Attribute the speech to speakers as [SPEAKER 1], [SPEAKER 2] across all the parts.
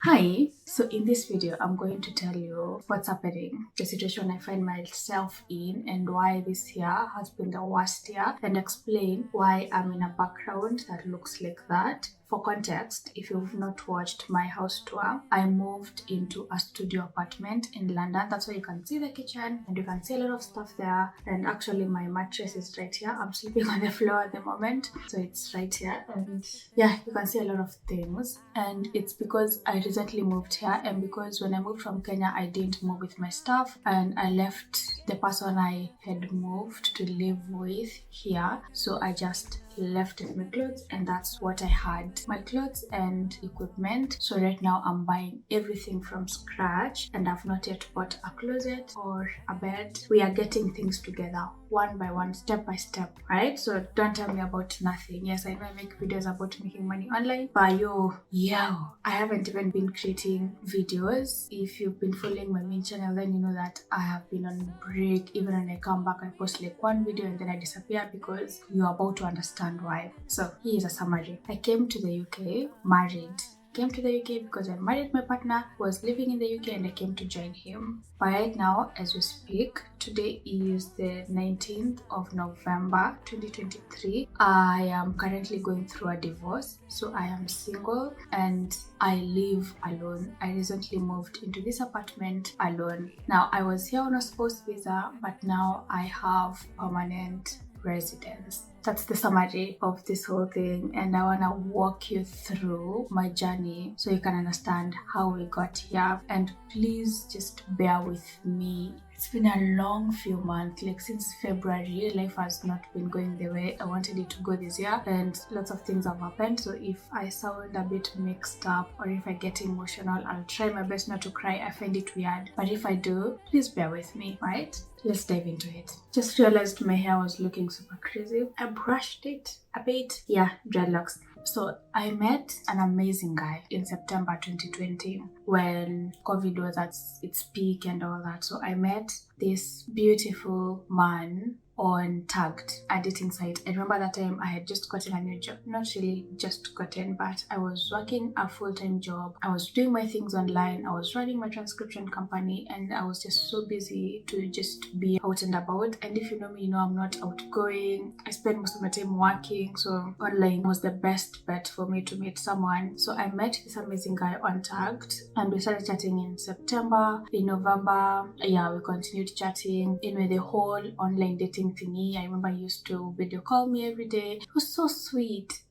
[SPEAKER 1] Hi, so in this video, I'm going to tell you what's happening, the situation I find myself in, and why this year has been the worst year, and explain why I'm in a background that looks like that. For context, if you've not watched my house tour, I moved into a studio apartment in London. That's why you can see the kitchen and you can see a lot of stuff there. And actually, my mattress is right here. I'm sleeping on the floor at the moment, so it's right here. And yeah, you can see a lot of things. And it's because I recently moved here, and because when I moved from Kenya, I didn't move with my stuff, and I left the person I had moved to live with here. So I just left with my clothes, and that's what I had, my clothes and equipment. So right now I'm buying everything from scratch, and I've not yet bought a closet or a bed. We are getting things together one by one, step by step, right? So don't tell me about nothing. Yes, I know I make videos about making money online, but I haven't even been creating videos. If you've been following my main channel, then you know that I have been on break. Even when I come back, I post like one video and then I disappear because you're about to understand why. So here's a summary. I came to the UK married. Came to the UK because I married my partner who was living in the UK, and I came to join him. But right now, as we speak, today is the 19th of November 2023. I am currently going through a divorce, so I am single and I live alone. I recently moved into this apartment alone. Now, I was here on a spouse visa, but now I have permanent residence. That's the summary of this whole thing, and I want to walk you through my journey so you can understand how we got here. And please just bear with me. It's been a long few months, like since February. Life has not been going the way I wanted it to go this year, and lots of things have happened. So if I sound a bit mixed up or if I get emotional, I'll try my best not to cry. I find it weird, but if I do, please bear with me, right? Let's dive into it. Just realized my hair was looking super crazy. I brushed it a bit. Yeah, dreadlocks. So I met an amazing guy in September 2020 when COVID was at its peak and all that. So I met this beautiful man on Tagged, a dating site. I remember that time I had just gotten a new job. Not really just gotten, but I was working a full-time job. I was doing my things online. I was running my transcription company, and I was just so busy to just be out and about. And if you know me, you know I'm not outgoing. I spend most of my time working, so online was the best bet for me to meet someone. So I met this amazing guy on Tagged, and we started chatting in September. In November, we continued chatting. Anyway, the whole online dating thingy, I remember he used to video call me every day. It was so sweet,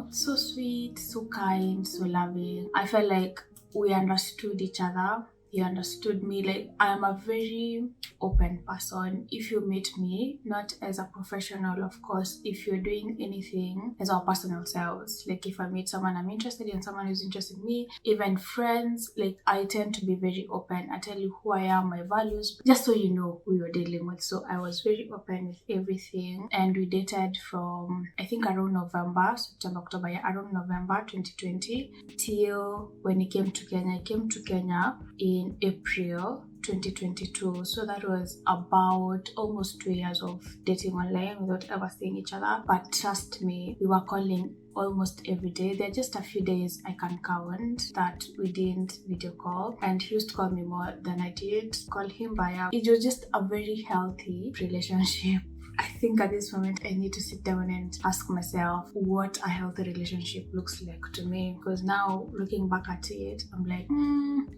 [SPEAKER 1] so sweet, so kind, so loving. I felt like we understood each other. He understood me. Like, I am a very open person. If you meet me, not as a professional, of course, if you're doing anything as our personal selves, like if I meet someone I'm interested in, someone who's interested in me, even friends, like I tend to be very open. I tell you who I am, my values, just so you know who you're dealing with. So I was very open with everything, and we dated from I think around November, September, October, around November 2020 till when he came to Kenya. He came to Kenya in April 2022. So that was about almost 2 years of dating online without ever seeing each other. But trust me, we were calling almost every day. There are just a few days I can count that we didn't video call, and he used to call me more than I did call him. It was just a very healthy relationship. I think at this moment I need to sit down and ask myself what a healthy relationship looks like to me, because now looking back at it, I'm like,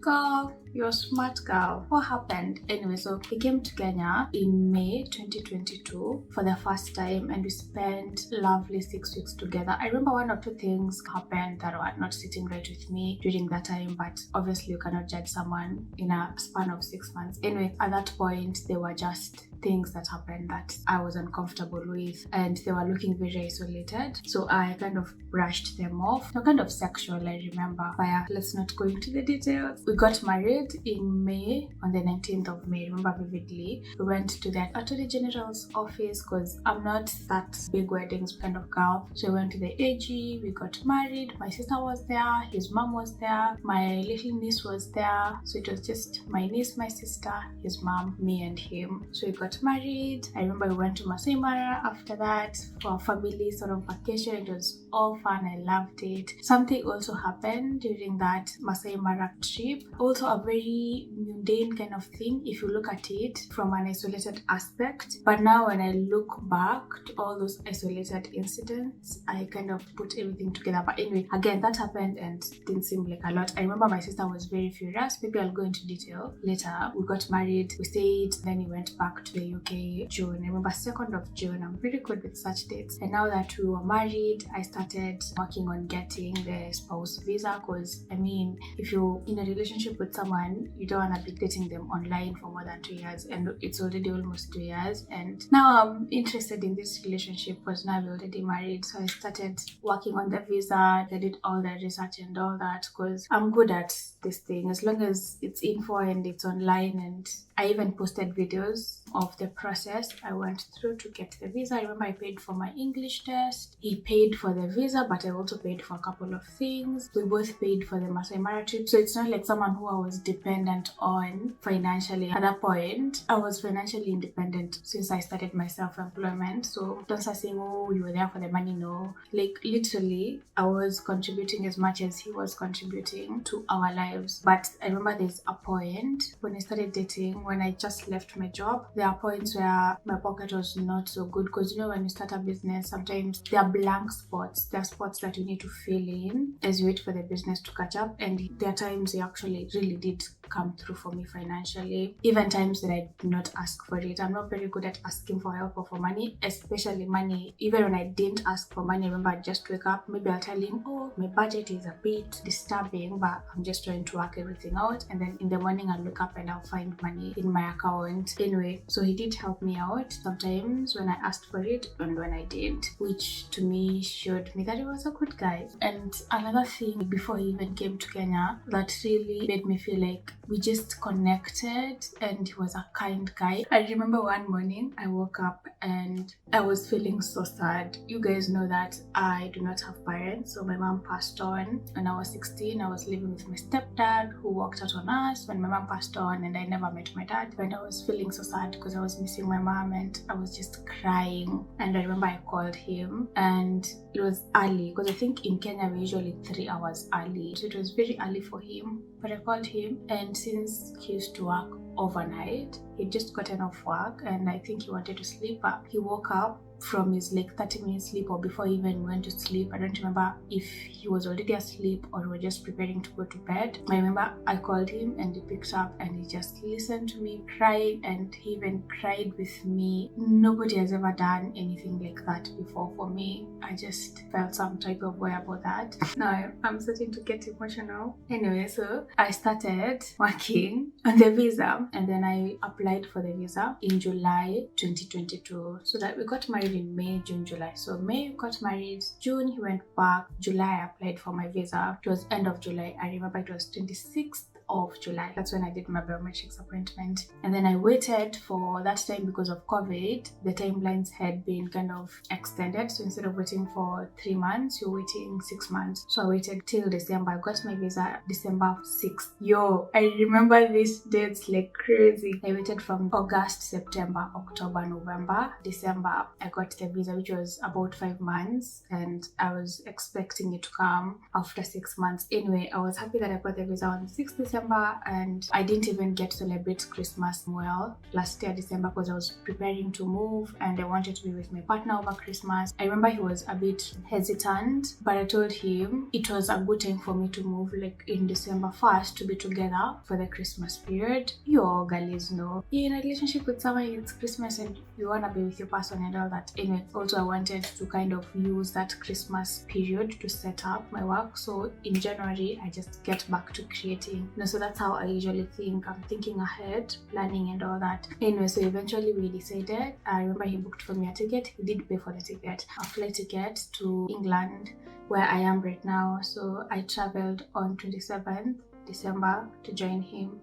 [SPEAKER 1] girl, you're a smart girl. What happened? Anyway, so we came to Kenya in May 2022 for the first time, and we spent lovely 6 weeks together. I remember one or two things happened that were not sitting right with me during that time, but obviously you cannot judge someone in a span of 6 months. Anyway, at that point, they were just things that happened that I was uncomfortable with, and they were looking very isolated. So I kind of brushed them off. They're kind of sexual, I remember. But yeah, let's not go into the details. We got married in May, on the 19th of May, I remember vividly. We went to the Attorney General's office because I'm not that big weddings kind of girl. So we went to the AG, we got married. My sister was there, his mom was there, my little niece was there. So it was just my niece, my sister, his mom, me and him. So we got got married. I remember we went to Masai Mara after that for a family sort of vacation. It was all fun. I loved it. Something also happened during that Masai Mara trip. Also a very mundane kind of thing if you look at it from an isolated aspect. But now when I look back to all those isolated incidents, I kind of put everything together. But anyway, again, that happened and didn't seem like a lot. I remember my sister was very furious. Maybe I'll go into detail later. We got married, we stayed, then we went back to the UK June. I remember 2nd of June. I'm pretty good with such dates. And now that we were married, I started working on getting the spouse visa, because I mean, if you're in a relationship with someone, you don't want to be dating them online for more than 2 years, and it's already almost 2 years. And now I'm interested in this relationship because now we're already married. So I started working on the visa. I did all the research and all that because I'm good at this thing as long as it's info and it's online. And I even posted videos of the process I went through to get the visa. I remember I paid for my English test. He paid for the visa, but I also paid for a couple of things. We both paid for the Masai Mara trip. So it's not like someone who I was dependent on financially. At that point, I was financially independent since I started my self-employment. So don't start saying, oh, you were there for the money. No. Like literally, I was contributing as much as he was contributing to our lives. But I remember there's a point when I started dating, when I just left my job, there are points where my pocket was not so good, because you know when you start a business, sometimes there are blank spots. There are spots that you need to fill in as you wait for the business to catch up, and there are times they actually really did come through for me financially, even times that I did not ask for it. I'm not very good at asking for help or for money, especially money. Even when I didn't ask for money, I remember I'd just wake up, maybe I'll tell him, oh, my budget is a bit disturbing, but I'm just trying to work everything out, and then in the morning I'll wake up and I'll find money in my account. Anyway, so he did help me out sometimes when I asked for it and when I did, which to me showed me that he was a good guy. And another thing, before he even came to Kenya, that really made me feel like we just connected, and he was a kind guy. I remember one morning I woke up and I was feeling so sad. You guys know that I do not have parents, so my mom passed on when I was 16. I was living with my stepdad who worked out on us when my mom passed on, and I never met my dad. And I was feeling so sad because I was missing my mom and I was just crying. And I remember I called him, and it was early because I think in Kenya we're usually 3 hours early, so it was very early for him. But I called him, and since he used to work overnight, he'd just gotten off work and I think he wanted to sleep, but he woke up from his like 30-minute sleep, or before he even went to sleep. I don't remember if he was already asleep or we were just preparing to go to bed. I remember I called him and he picked up and he just listened to me crying, and he even cried with me. Nobody has ever done anything like that before for me. I just felt some type of way about that. Now I'm starting to get emotional. Anyway, so I started working on the visa, and then I applied for the visa in July 2022. So that we got married in May, June, July. So May we got married, June he went back, July I applied for my visa. It was end of July. I remember it was 26th of July. That's when I did my biometrics appointment. And then I waited for that time because of COVID. The timelines had been kind of extended. So instead of waiting for 3 months, you're waiting 6 months. So I waited till December. I got my visa December 6th. Yo, I remember these dates like crazy. I waited from August, September, October, November, December. I got the visa, which was about 5 months. And I was expecting it to come after 6 months. Anyway, I was happy that I got the visa on 6th December, and I didn't even get to celebrate Christmas well last year December because I was preparing to move and I wanted to be with my partner over Christmas. I remember he was a bit hesitant, but I told him it was a good time for me to move, like in December 1st, to be together for the Christmas period. You all girlies know, you're in a relationship with someone, it's Christmas and you want to be with your person and all that. Anyway, also I wanted to kind of use that Christmas period to set up my work. So in January, I just get back to creating. So that's how I usually think. I'm thinking ahead, planning and all that. Anyway, so eventually we decided. I remember he booked for me a ticket. He did pay for the ticket, a flight ticket to England, where I am right now. So I traveled on 27th December to join him.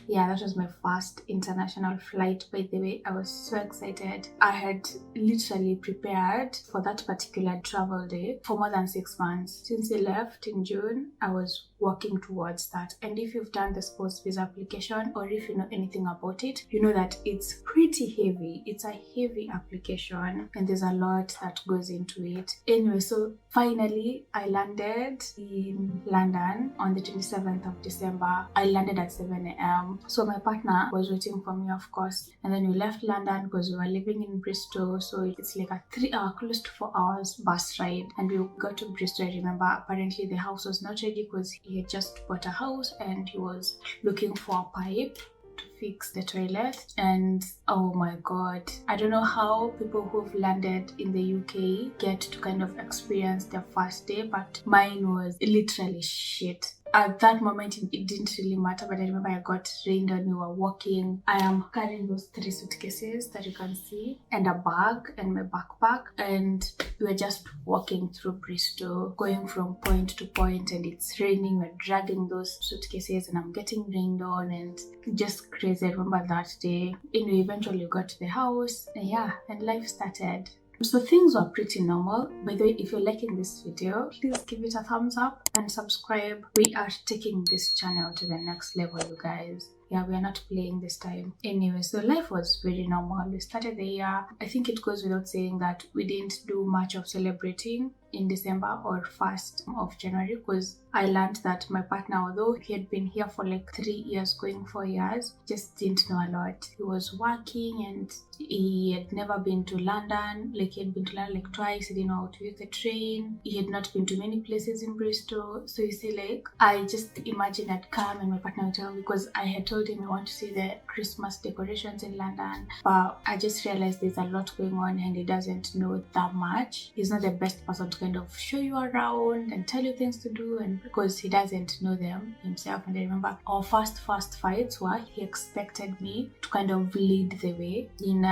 [SPEAKER 1] Yeah, that was my first international flight, by the way. I was so excited. I had literally prepared for that particular travel day for more than 6 months. Since he left in June, I was working towards that. And if you've done the sports visa application, or if you know anything about it, you know that it's pretty heavy. It's a heavy application and there's a lot that goes into it. Anyway, so finally I landed in London on the 27th of December. I landed at 7 a.m. So my partner was waiting for me, of course, and then we left London because we were living in Bristol, so it's like a 3-hour, close to 4 hours bus ride. And we got to Bristol. I remember apparently the house was not ready because he had just bought a house and he was looking for a pipe to fix the toilet. And oh my god, I don't know how people who've landed in the UK get to kind of experience their first day, but mine was literally shit. At that moment, it didn't really matter, but I remember I got rained on. We were walking. I am carrying those 3 suitcases that you can see, and a bag and my backpack, and we were just walking through Bristol, going from point to point, and it's raining. We're dragging those suitcases, and I'm getting rained on, and just crazy. I remember that day. Anyway, eventually we got to the house, and yeah, and life started. So things were pretty normal. By the way, if you're liking this video, please give it a thumbs up and subscribe. We are taking this channel to the next level, you guys. Yeah, we are not playing this time. Anyway, so life was very normal. We started the year. I think it goes without saying that we didn't do much of celebrating in December or 1st of January, because I learned that my partner, although he had been here for like 3 years, going 4 years, just didn't know a lot. He was working and he had never been to London. Like, he had been to London like twice. He didn't know how to use the train. He had not been to many places in Bristol. So you see, like, I just imagine I'd come and my partner would tell me, because I had told him I want to see the Christmas decorations in London, but I just realized there's a lot going on and he doesn't know that much. He's not the best person to kind of show you around and tell you things to do, and because he doesn't know them himself. And I remember our first fights were he expected me to kind of lead the way in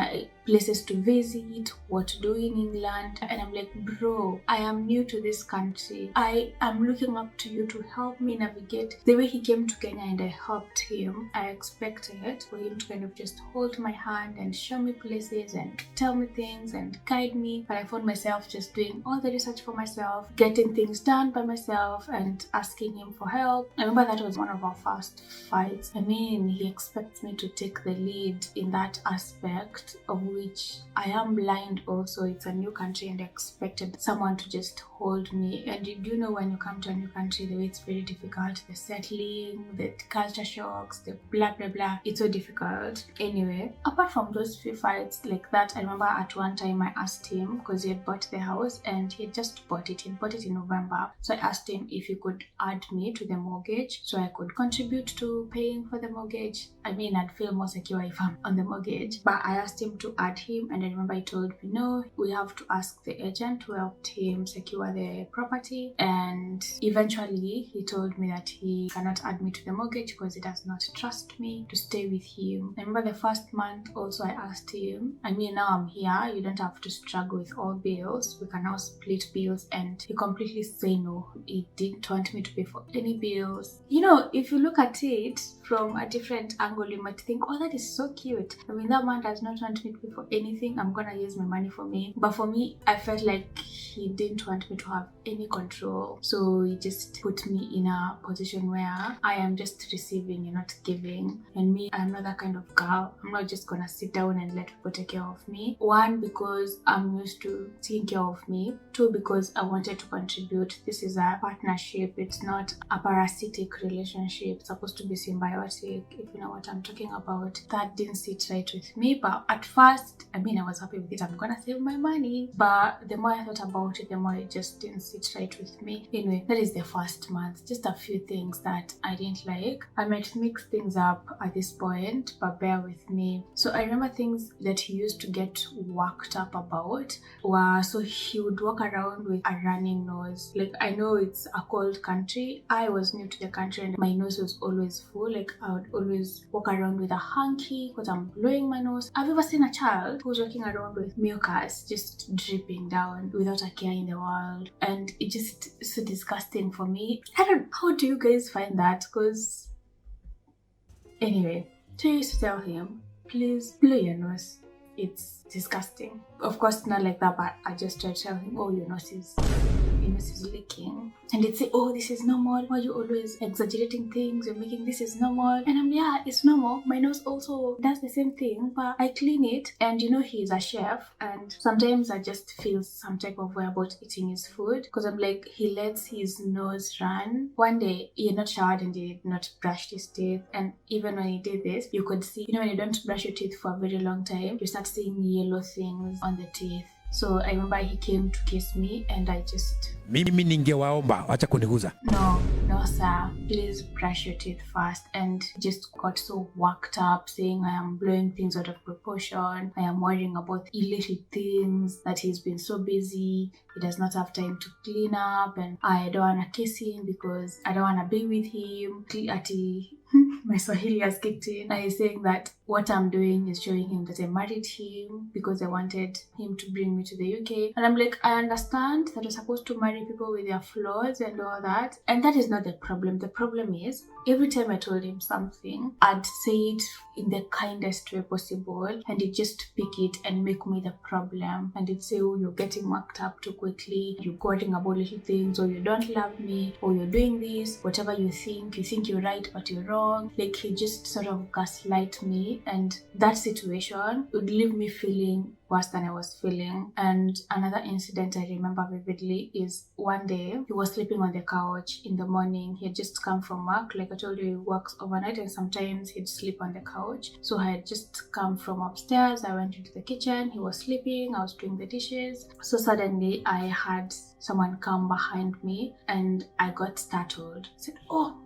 [SPEAKER 1] places to visit, what to do in England, and I'm like, bro, I am new to this country. I am looking up to you to help me navigate. The way he came to Kenya and I helped him, I expected for him to kind of just hold my hand and show me places and tell me things and guide me. But I found myself just doing all the research for myself, getting things done by myself and asking him for help. I remember that was one of our first fights. I mean, he expects me to take the lead in that aspect, of which I am blind also. It's a new country and I expected someone to just hold me. And you know, when you come to a new country, the way it's very difficult, the settling, the culture shocks, the blah blah blah, it's so difficult. Anyway, apart from those few fights like that, I remember at one time I asked him, because he had bought the house and he had just bought it. He bought it in November. So I asked him if he could add me to the mortgage so I could contribute to paying for the mortgage. I mean, I'd feel more secure if I'm on the mortgage. But I asked him to add him, and I remember he told me, no, we have to ask the agent who helped him secure the property. And eventually he told me that he cannot add me to the mortgage because he does not trust me to stay with him. I remember the first month also I asked him, I mean, now I'm here, you don't have to struggle with all bills, we can now split bills. And he completely said no, he didn't want me to pay for any bills. You know, if you look at it from a different angle, you might think, oh, that is so cute. I mean, that man does not want me to pay for anything. I'm gonna use my money for me. But for me, I felt like he didn't want me to have any control. So he just put me in a position where I am just receiving and not giving. And me, I'm not that kind of girl. I'm not just gonna sit down and let people take care of me. One, because I'm used to taking care of me. Two, because I wanted to contribute. This is a partnership. It's not a parasitic relationship. It's supposed to be symbiotic, if you know what I'm talking about. That didn't sit right with me. But at first, I mean, I was happy with it. I'm gonna save my money. But the more I thought about it, the more it just didn't sit right with me. Anyway, that is the first month. Just a few things that I didn't like. I might mix things up at this point, but bear with me. So I remember things that he used to get worked up about were, so he would walk around with a running nose. Like, I know it's a cold country. I was new to the country and my nose was always full. Like, I would always walk around with a hanky because I'm blowing my nose. Have you ever seen a child who's walking around with mucus just dripping down without a care in the world? And it's just so disgusting for me. I don't know, how do you guys find that? Because anyway, so I used to tell him, please blow your nose. It's disgusting. Of course, not like that, but I just tried to tell him, oh, your nose is nose is leaking. And they'd say, oh, this is normal. Why are you always exaggerating things? You're making this is normal. And I'm, yeah, it's normal. My nose also does the same thing, but I clean it. And he's a chef. And sometimes I just feel some type of way about eating his food. Because I'm like, he lets his nose run. One day, he had not showered and he had not brushed his teeth. And even when he did this, you could see, when you don't brush your teeth for a very long time, you start seeing yellow things on the teeth. So I remember he came to kiss me and I just...
[SPEAKER 2] Mimi ningewaomba acha kuniguza.
[SPEAKER 1] No sir, please brush your teeth first. And just got so worked up saying I am blowing things out of proportion. I am worrying about illicit things, that he's been so busy. He does not have time to clean up and I don't want to kiss him because I don't want to be with him. My Swahili has kicked in. I was saying that what I'm doing is showing him that I married him because I wanted him to bring me to the UK. And I'm like, I understand that you're supposed to marry people with their flaws and all that. And that is not the problem. The problem is, every time I told him something, I'd say it in the kindest way possible and he'd just pick it and make me the problem. And he'd say, oh, you're getting worked up too quickly, you're worrying about little things, or you don't love me, or you're doing this, whatever you think you're right but you're wrong. Like, he just sort of gaslight me, and that situation would leave me feeling worse than I was feeling. And another incident I remember vividly is one day he was sleeping on the couch in the morning. He had just come from work. Like I told you, he works overnight and sometimes he'd sleep on the couch. So I had just come from upstairs. I went into the kitchen. He was sleeping. I was doing the dishes. So suddenly I had someone come behind me and I got startled. I said, oh,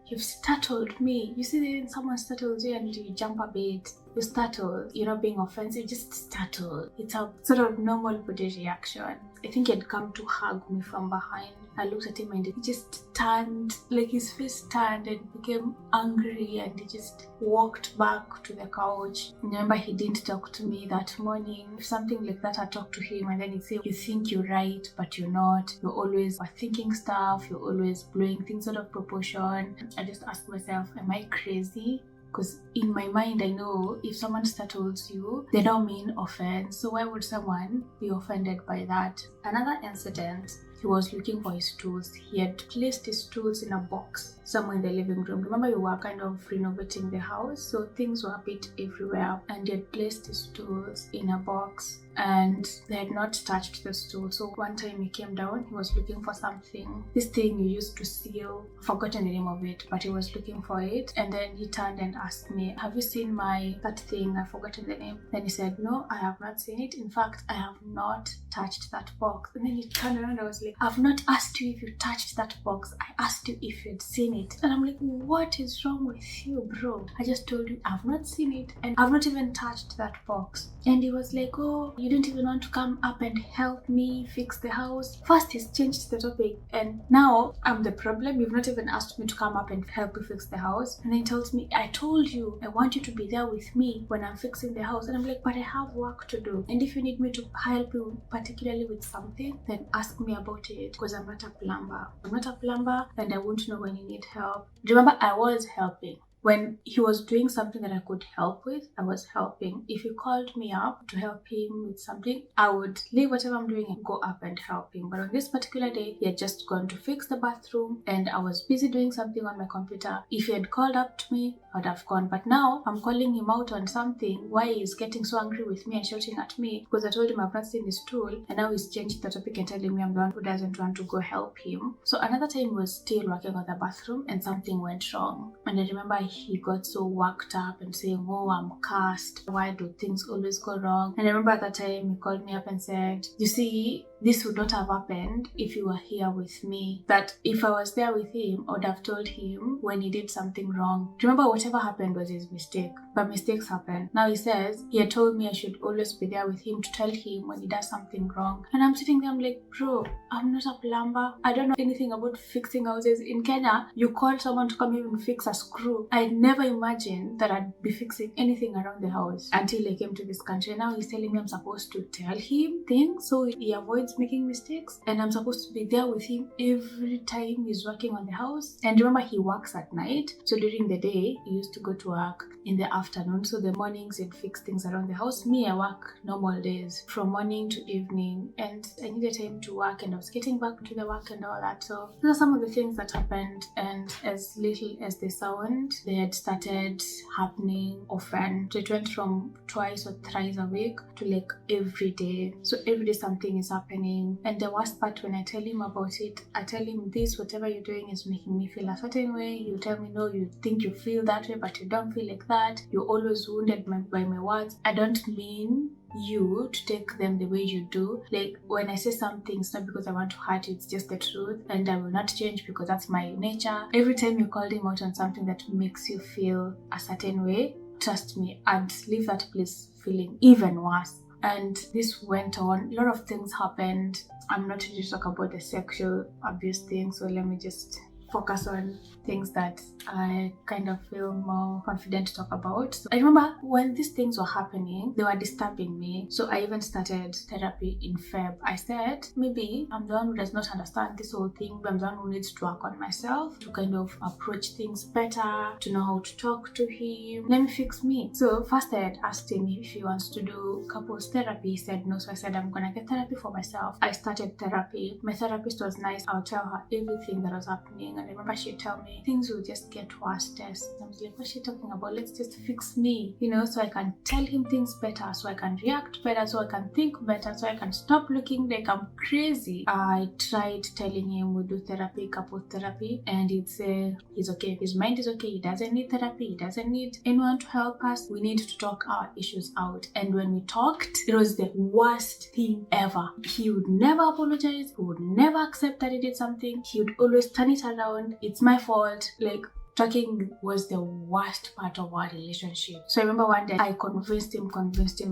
[SPEAKER 1] you've startled me. You see when someone startles you and you jump a bit, you're startled. You're not being offensive, just startled. It's a sort of normal body reaction. I think he had come to hug me from behind. I looked at him and he just turned, like his face turned and became angry and he just walked back to the couch. Remember, he didn't talk to me that morning. If something like that, I talked to him and then he'd say, you think you're right, but you're not. You're always thinking stuff. You're always blowing things out of proportion. I just asked myself, am I crazy? Because in my mind, I know if someone startles you, they don't mean offense. So why would someone be offended by that? Another incident, he was looking for his tools. He had placed his tools in a box somewhere in the living room. Remember, you were kind of renovating the house, so things were a bit everywhere. And he had placed his tools in a box and they had not touched the stool. So one time he came down, he was looking for something. This thing you used to seal, I've forgotten the name of it, but he was looking for it. And then he turned and asked me, have you seen that thing? I've forgotten the name. Then he said, no, I have not seen it. In fact, I have not touched that box. And then he turned around and I was like, I've not asked you if you touched that box. I asked you if you'd seen it. And I'm like, what is wrong with you, bro? I just told you I've not seen it and I've not even touched that box. And he was like, oh, you don't even want to come up and help me fix the house. First, he's changed the topic and now I'm the problem. You've not even asked me to come up and help you fix the house. And then he tells me, I told you I want you to be there with me when I'm fixing the house. And I'm like, but I have work to do. And if you need me to help you, particularly with something, then ask me about it, because I'm not a plumber. I'm not a plumber and I won't know when you need help. Remember, I was helping. When he was doing something that I could help with, I was helping. If he called me up to help him with something, I would leave whatever I'm doing and go up and help him. But on this particular day, he had just gone to fix the bathroom and I was busy doing something on my computer. If he had called up to me, I would have gone. But now I'm calling him out on something. Why he's getting so angry with me and shouting at me? Because I told him I've not seen his tool and now he's changed the topic and telling me I'm the one who doesn't want to go help him. So another time he was still working on the bathroom and something went wrong. And I remember he got so worked up and saying, oh, I'm cursed. Why do things always go wrong? And I remember at that time he called me up and said, you see, this would not have happened if you were here with me. That if I was there with him, I would have told him when he did something wrong. Remember, whatever happened was his mistake. But mistakes happen. Now he says he had told me I should always be there with him to tell him when he does something wrong. And I'm sitting there, I'm like, bro, I'm not a plumber. I don't know anything about fixing houses. In Kenya, you call someone to come in and fix a screw. I never imagined that I'd be fixing anything around the house until I came to this country. Now he's telling me I'm supposed to tell him things so he avoids keeps making mistakes, and I'm supposed to be there with him every time he's working on the house. And remember, he works at night, so during the day he used to go to work in the afternoon, so the mornings he'd fix things around the house. Me, I work normal days from morning to evening, and I needed time to work, and I was getting back to the work and all that. So those are some of the things that happened, and as little as they sound, they had started happening often. So it went from twice or thrice a week to like every day. So every day something is happening, and the worst part, when I tell him about it, I tell him, this, whatever you're doing is making me feel a certain way. He'll tell me, no, you think you feel that way, but you don't feel like that. You're always wounded by my words. I don't mean you to take them the way you do. Like, when I say something, it's not because I want to hurt you, it's just the truth, and I will not change because that's my nature. Every time you called him out on something that makes you feel a certain way, trust me, I'd leave that place feeling even worse. And this went on. A lot of things happened. I'm not ready to talk about the sexual abuse thing, so let me just focus on things that I kind of feel more confident to talk about. So I remember when these things were happening, they were disturbing me. So I even started therapy in Feb. I said, maybe I'm the one who does not understand this whole thing, but I'm the one who needs to work on myself to kind of approach things better, to know how to talk to him. Let me fix me. So first I had asked him if he wants to do couples therapy. He said no. So I said, I'm gonna get therapy for myself. I started therapy. My therapist was nice. I'll tell her everything that was happening. And I remember she'd tell me, things will just get worse, Tess. I was like, what's she talking about? Let's just fix me, so I can tell him things better, so I can react better, so I can think better, so I can stop looking like I'm crazy. I tried telling him we do therapy, couple therapy, and he'd say he's okay. His mind is okay. He doesn't need therapy. He doesn't need anyone to help us. We need to talk our issues out. And when we talked, it was the worst thing ever. He would never apologize. He would never accept that he did something. He would always turn it around. It's my fault. Like, talking was the worst part of our relationship. So I remember one day I convinced him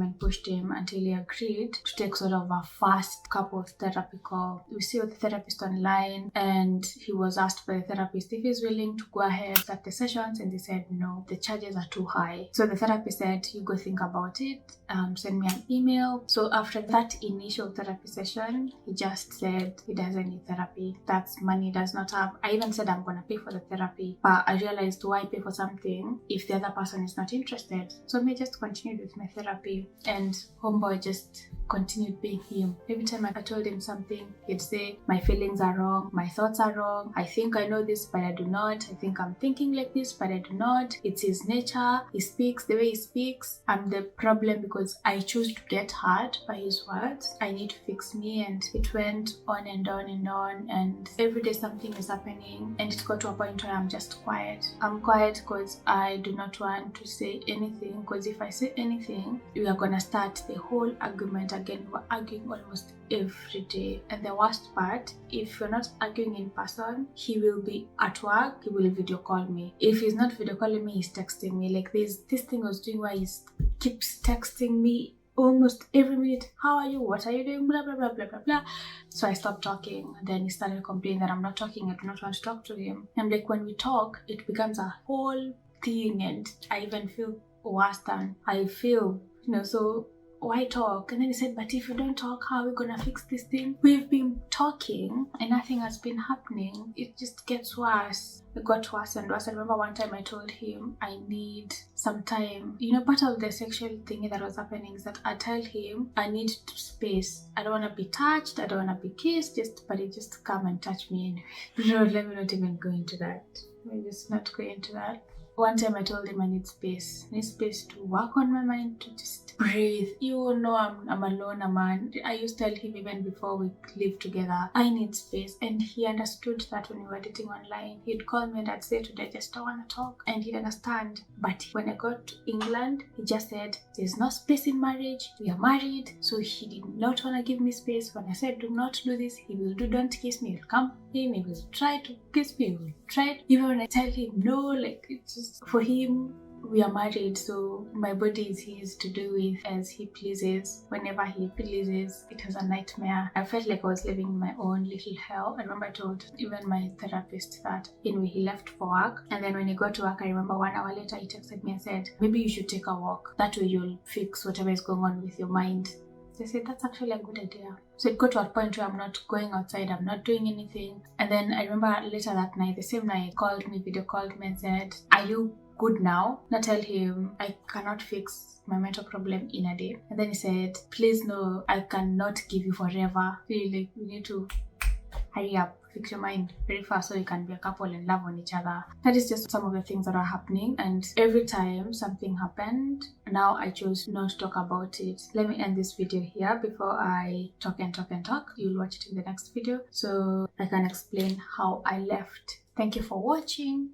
[SPEAKER 1] and pushed him until he agreed to take sort of a first couples therapy call. We see the therapist online, and he was asked by the therapist if he's willing to go ahead at the sessions, and they said no, the charges are too high. So the therapist said, you go think about it, send me an email. So after that initial therapy session, he just said he doesn't need therapy. That's money he does not have. I even said I'm gonna pay for the therapy, but I realized, why pay for something if the other person is not interested? So I just continued with my therapy, and homeboy just continued being him. Every time I told him something, he'd say, my feelings are wrong, my thoughts are wrong, I think I know this but I do not, I think I'm thinking like this but I do not, it's his nature, he speaks the way he speaks, I'm the problem because I choose to get hurt by his words, I need to fix me. And it went on and on and on, and every day something is happening, and it got to a point where I'm just quiet. I'm quiet because I do not want to say anything, because if I say anything, we are gonna start the whole argument again. We're arguing almost every day, and the worst part, if you're not arguing in person, he will be at work, he will video call me. If he's not video calling me, he's texting me. Like this thing I was doing where he keeps texting me almost every minute. How are you? What are you doing? Blah blah blah blah blah blah. So I stopped talking, and then he started complaining that I'm not talking. I do not want to talk to him. And like, when we talk, it becomes a whole thing, and I even feel worse than I feel. So why talk? And then he said, but if you don't talk, how are we gonna fix this thing? We've been talking and nothing has been happening. It just gets worse. It got worse and worse. I remember one time I told him I need some time. Part of the sexual thing that was happening is that I tell him I need space. I don't want to be touched. I don't want to be kissed. But he just come and touch me anyway. No, let me not even go into that. Let me just not go into that. One time I told him I need space. I need space to work on my mind, to just breathe. I'm alone, a man. I used to tell him even before we lived together, I need space. And he understood that when we were dating online. He'd call me and I'd say, today I just don't want to talk. And he'd understand. But when I got to England, he just said, there's no space in marriage. We are married. So he did not want to give me space. When I said, do not do this, he will do, don't kiss me. He'll come in, he will try to kiss me, he will try. Even when I tell him no, like, it's just, for him, we are married, so my body is his to do with as he pleases, whenever he pleases. It was a nightmare. I felt like I was living my own little hell. I remember I told even my therapist that anyway, he left for work, and then when he got to work, I remember 1 hour later he texted me and said, maybe you should take a walk. That way you'll fix whatever is going on with your mind. So I said, that's actually a good idea. So it got to a point where I'm not going outside, I'm not doing anything. And then I remember later that night, the same night, video called me and said, are you good now? And I tell him, I cannot fix my mental problem in a day. And then he said, please no, I cannot give you forever. Really, we need to hurry up, fix your mind very fast so you can be a couple and love on each other. That is just some of the things that are happening, and every time something happened, now I chose not to talk about it. Let me end this video here before I talk and talk and talk. You'll watch it in the next video so I can explain how I left. Thank you for watching.